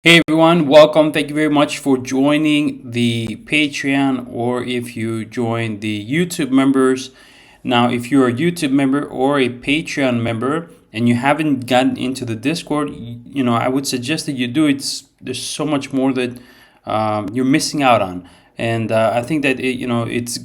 Hey everyone, welcome. Thank you very much for joining the Patreon, or if you join the YouTube members. Now, if you're a YouTube member or a Patreon member and you haven't gotten into the Discord, I would suggest that you do. There's so much more that you're missing out on, and I think that it's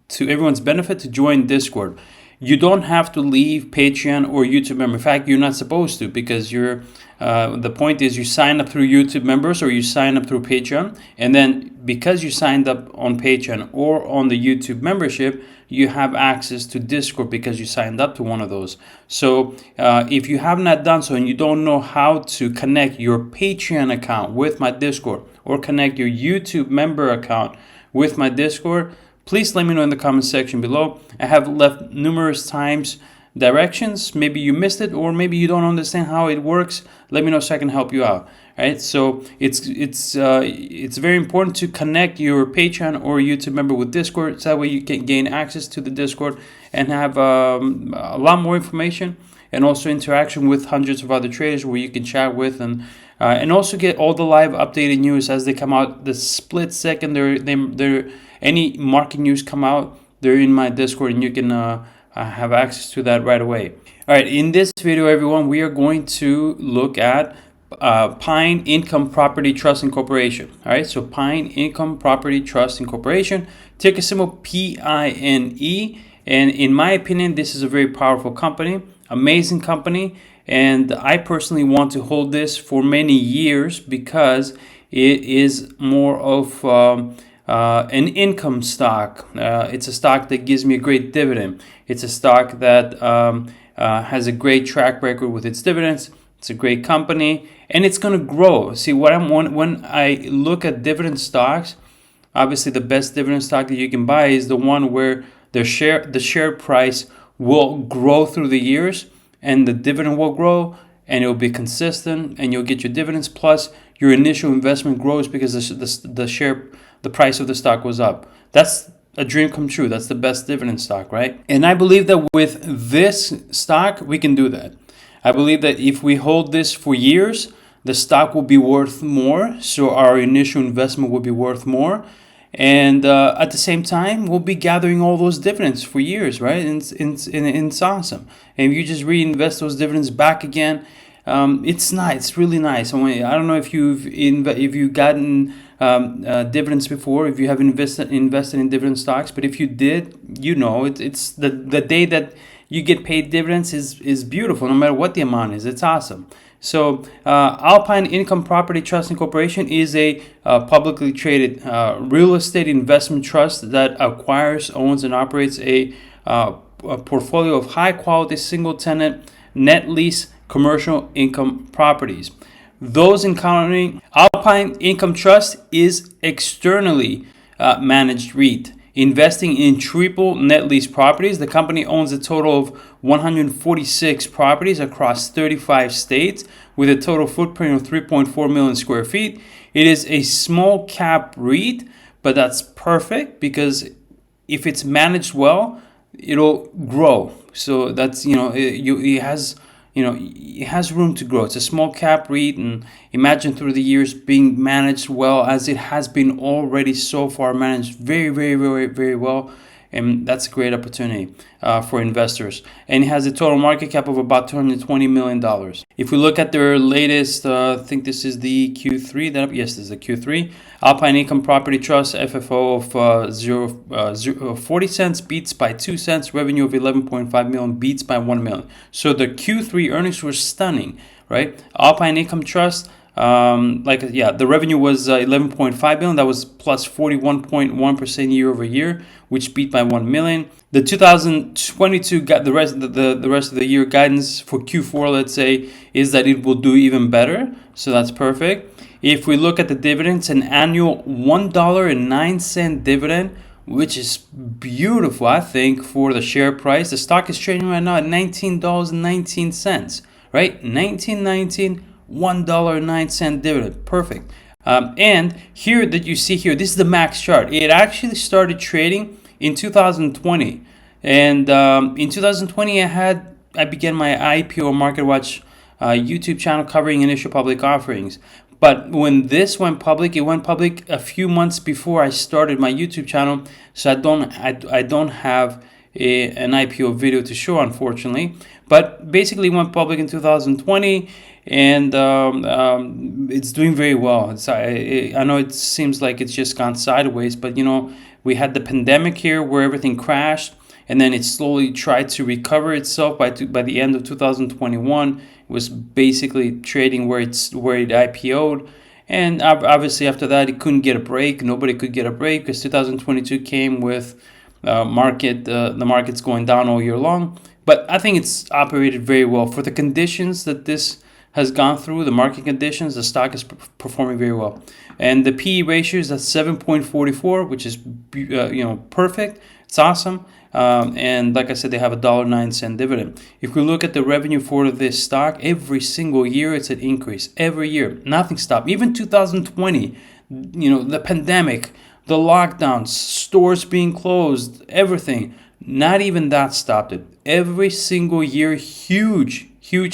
to everyone's benefit to join Discord. You don't have to leave Patreon or YouTube member. In fact, you're not supposed to, because the point is you sign up through YouTube members or you sign up through Patreon, and then because you signed up on Patreon or on the YouTube membership, you have access to Discord because you signed up to one of those. So if you have not done so and you don't know how to connect your Patreon account with my Discord or connect your YouTube member account with my Discord, please let me know in the comment section below. I have left numerous times directions. Maybe you missed it, or maybe you don't understand how it works. Let me know so I can help you out. All right. So it's very important to connect your Patreon or YouTube member with Discord, so that way you can gain access to the Discord and have a lot more information, and also interaction with hundreds of other traders where you can chat with, and also get all the live updated news as they come out. The split second they're any market news come out, they're in my Discord, and you can have access to that right away. All right, in this video, everyone, we are going to look at Pine Income Property Trust Incorporation. All right, so Pine Income Property Trust Incorporation, ticker symbol PINE. And in my opinion, this is a very powerful company, amazing company. And I personally want to hold this for many years because it is more of an income stock. It's a stock that gives me a great dividend. It's a stock that has a great track record with its dividends. It's a great company, and it's going to grow. See, when I look at dividend stocks, obviously the best dividend stock that you can buy is the one where the share price will grow through the years, and the dividend will grow, and it will be consistent, and you'll get your dividends, plus your initial investment grows because the price of the stock was up. That's a dream come true. That's the best dividend stock, right? And I believe that with this stock, we can do that. I believe that if we hold this for years, the stock will be worth more. So our initial investment will be worth more. And at the same time, we'll be gathering all those dividends for years, right? And it's awesome. And if you just reinvest those dividends back again, it's nice. It's really nice. I don't know if you've gotten dividends before, if you have invested in dividend stocks, but if you did, it's the day that you get paid dividends is beautiful, no matter what the amount is. It's awesome. So Alpine Income Property Trust Incorporation is a publicly traded real estate investment trust that acquires, owns, and operates a portfolio of high quality single tenant net lease commercial income properties. Those encountering Alpine Income Trust is externally managed REIT, investing in triple net lease properties. The company owns a total of 146 properties across 35 states with a total footprint of 3.4 million square feet. It is a small cap REIT, but that's perfect because if it's managed well, it'll grow. So that's, it has room to grow. It's a small cap REIT, and imagine through the years being managed well as it has been already so far, managed very, very, very, very well. And that's a great opportunity for investors. And it has a total market cap of about $220 million. If we look at their latest, I think this is the Q3. Yes, this is the Q3. Alpine Income Property Trust FFO of 40 cents, beats by 2 cents. Revenue of 11.5 million, beats by 1 million. So the Q3 earnings were stunning, right? Alpine Income Trust, the revenue was 11.5 million. That was plus 41.1% year over year, which beat by 1 million. The 2022 got the rest of the year guidance for Q4, let's say, is that it will do even better. So that's perfect. If we look at the dividends, an annual $1.09 dividend, which is beautiful, I think, for the share price. The stock is trading right now at $19.19, right? $19.19. $1.09 dividend. Perfect. And here that you see here, this is the max chart. It actually started trading in 2020, and in 2020 I began my IPO Market Watch YouTube channel covering initial public offerings. But when this went public, it went public a few months before I started my YouTube channel, so I don't have an IPO video to show, unfortunately. But basically went public in 2020, and it's doing very well. I know it seems like it's just gone sideways, but we had the pandemic here where everything crashed, and then it slowly tried to recover itself by the end of 2021. It was basically trading where it IPO'd, and obviously after that it couldn't get a break. Nobody could get a break because 2022 came with the market's going down all year long. But I think it's operated very well for the conditions that this has gone through. The market conditions, the stock is performing very well, and the PE ratio is at 7.44, which is perfect. It's awesome. And like I said, they have a $1.09 dividend. If we look at the revenue for this stock, every single year it's an increase. Every year, nothing stopped. Even 2020, the pandemic, the lockdowns, stores being closed, everything. Not even that stopped it. Every single year, huge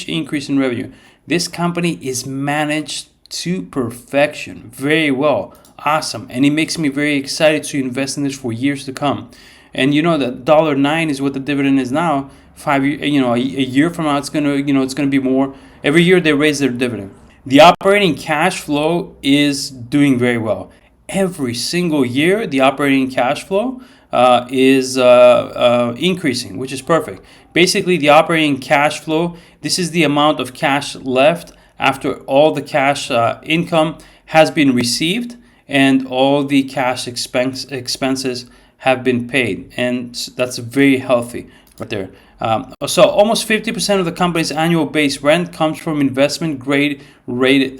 increase in revenue. This company is managed to perfection, very well, awesome, and it makes me very excited to invest in this for years to come. And that $1.09 is what the dividend is now. A year from now, it's gonna be more. Every year they raise their dividend. The operating cash flow is doing very well. Every single year, the operating cash flow is increasing, which is perfect. Basically, the operating cash flow, this is the amount of cash left after all the cash income has been received and all the cash expenses have been paid, and that's very healthy right there. So almost 50% of the company's annual base rent comes from investment grade rated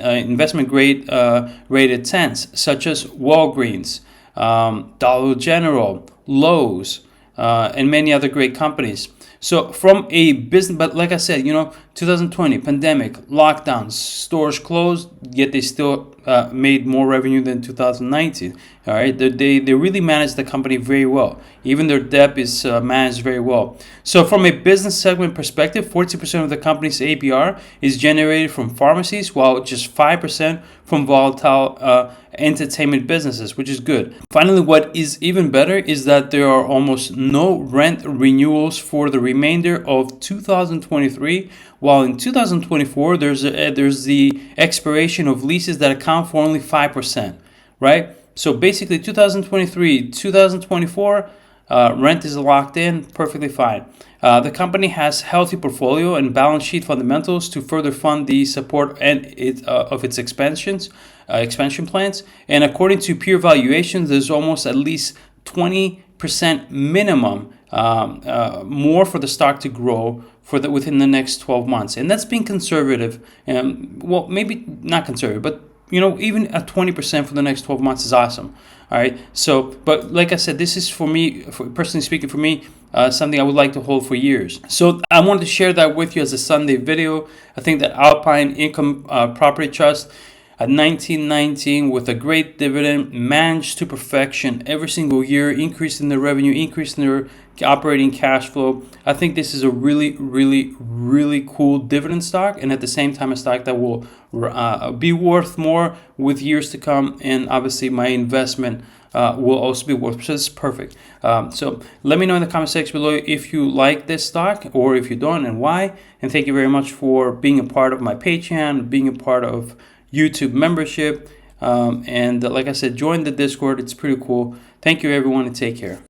tenants such as Walgreens, Dollar General, Lowe's, and many other great companies. So from a business, but like I said, 2020 pandemic, lockdowns, stores closed, yet they still made more revenue than 2019. All right, they really managed the company very well. Even their debt is managed very well. So from a business segment perspective, 40% of the company's ABR is generated from pharmacies, while just 5% from volatile entertainment businesses, which is good. Finally, what is even better is that there are almost no rent renewals for the remainder of 2023, while in 2024 there's the expiration of leases that account for only 5%, right? So basically 2023, 2024, rent is locked in, perfectly fine. The company has healthy portfolio and balance sheet fundamentals to further fund the support of its expansion plans. And according to peer valuations, there's almost at least 20% minimum more for the stock to grow within the next 12 months. And that's being conservative. Well, maybe not conservative, but even at 20% for the next 12 months is awesome. All right. So, but like I said, this is for me, personally speaking, for me, something I would like to hold for years. So I wanted to share that with you as a Sunday video. I think that Alpine Income Property Trust at 1919 with a great dividend, managed to perfection every single year, increase in their revenue, increase in their operating cash flow. I think this is a really, really, really cool dividend stock, and at the same time a stock that will be worth more with years to come, and obviously my investment will also be worth. So this is perfect. So let me know in the comment section below if you like this stock or if you don't, and why. And thank you very much for being a part of my Patreon, being a part of YouTube membership, and like I said, join the Discord. It's pretty cool. Thank you everyone, and take care.